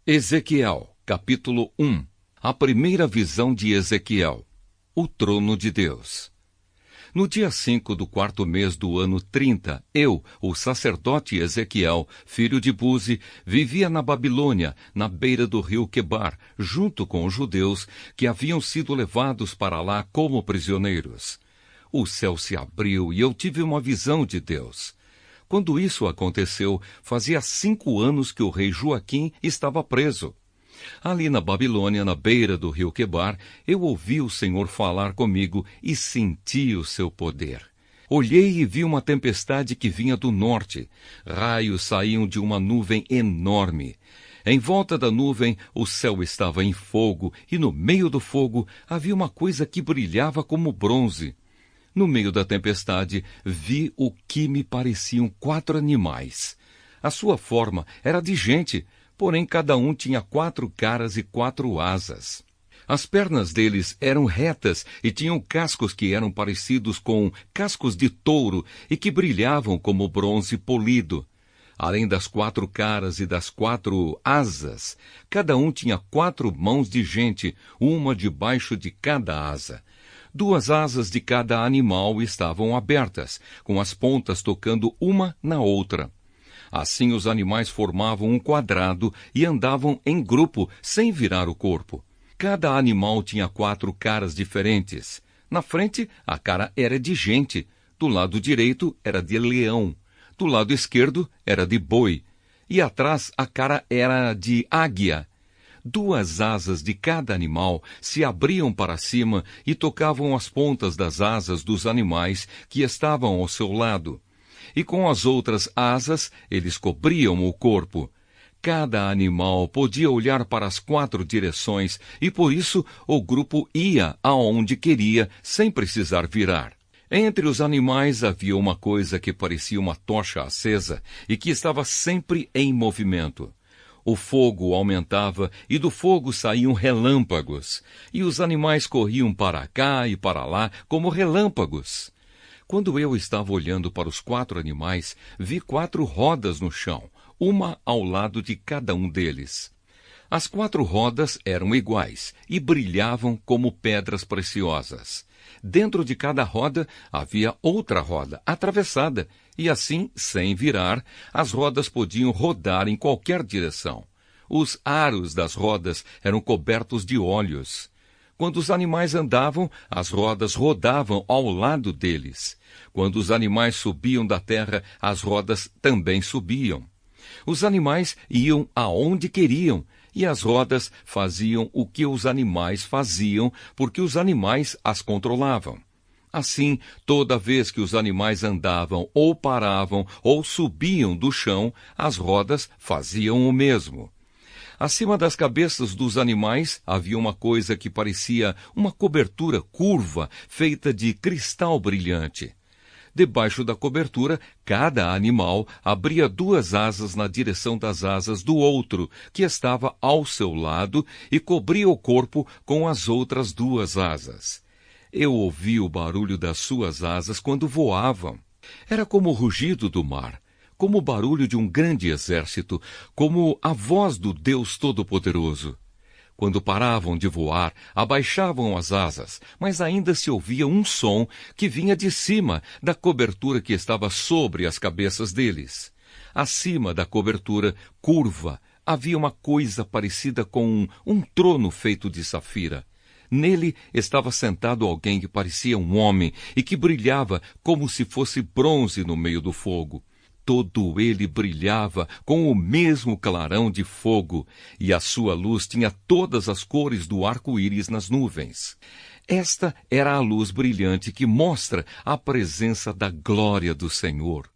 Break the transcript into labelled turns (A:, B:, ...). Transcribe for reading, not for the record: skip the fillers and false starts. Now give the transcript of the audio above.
A: Ezequiel, capítulo 1. A primeira visão de Ezequiel. O trono de Deus. No dia 5 do 4º mês do ano 30, eu, o sacerdote Ezequiel, filho de Buzi, vivia na Babilônia, na beira do rio Quebar, junto com os judeus que haviam sido levados para lá como prisioneiros. O céu se abriu e eu tive uma visão de Deus. Quando isso aconteceu, fazia 5 anos que o rei Joaquim estava preso. Ali na Babilônia, na beira do rio Quebar, eu ouvi o Senhor falar comigo e senti o seu poder. Olhei e vi uma tempestade que vinha do norte. Raios saíam de uma nuvem enorme. Em volta da nuvem, o céu estava em fogo, e no meio do fogo havia uma coisa que brilhava como bronze. No meio da tempestade, vi o que me pareciam 4 animais. A sua forma era de gente, porém cada um tinha 4 caras e 4 asas. As pernas deles eram retas e tinham cascos que eram parecidos com cascos de touro e que brilhavam como bronze polido. Além das 4 caras e das 4 asas, cada um tinha 4 mãos de gente, uma debaixo de cada asa. 2 asas de cada animal estavam abertas, com as pontas tocando uma na outra. Assim os animais formavam um quadrado e andavam em grupo, sem virar o corpo. Cada animal tinha 4 caras diferentes. Na frente, a cara era de gente. Do lado direito, era de leão. Do lado esquerdo, era de boi. E atrás, a cara era de águia. 2 asas de cada animal se abriam para cima e tocavam as pontas das asas dos animais que estavam ao seu lado. E com as outras asas, eles cobriam o corpo. Cada animal podia olhar para as 4 direções e, por isso, o grupo ia aonde queria, sem precisar virar. Entre os animais havia uma coisa que parecia uma tocha acesa e que estava sempre em movimento. O fogo aumentava e do fogo saíam relâmpagos, e os animais corriam para cá e para lá como relâmpagos. Quando eu estava olhando para os 4 animais, vi 4 rodas no chão, uma ao lado de cada um deles. As 4 rodas eram iguais e brilhavam como pedras preciosas. Dentro de cada roda havia outra roda, atravessada, e assim, sem virar, as rodas podiam rodar em qualquer direção. Os aros das rodas eram cobertos de olhos. Quando os animais andavam, as rodas rodavam ao lado deles. Quando os animais subiam da terra, as rodas também subiam. Os animais iam aonde queriam, e as rodas faziam o que os animais faziam, porque os animais as controlavam. Assim, toda vez que os animais andavam ou paravam ou subiam do chão, as rodas faziam o mesmo. Acima das cabeças dos animais havia uma coisa que parecia uma cobertura curva feita de cristal brilhante. Debaixo da cobertura, cada animal abria 2 asas na direção das asas do outro, que estava ao seu lado, e cobria o corpo com as outras 2 asas. Eu ouvi o barulho das suas asas quando voavam. Era como o rugido do mar, como o barulho de um grande exército, como a voz do Deus Todo-Poderoso. Quando paravam de voar, abaixavam as asas, mas ainda se ouvia um som que vinha de cima da cobertura que estava sobre as cabeças deles. Acima da cobertura, curva, havia uma coisa parecida com um trono feito de safira. Nele estava sentado alguém que parecia um homem e que brilhava como se fosse bronze no meio do fogo. Todo ele brilhava com o mesmo clarão de fogo, e a sua luz tinha todas as cores do arco-íris nas nuvens. Esta era a luz brilhante que mostra a presença da glória do Senhor.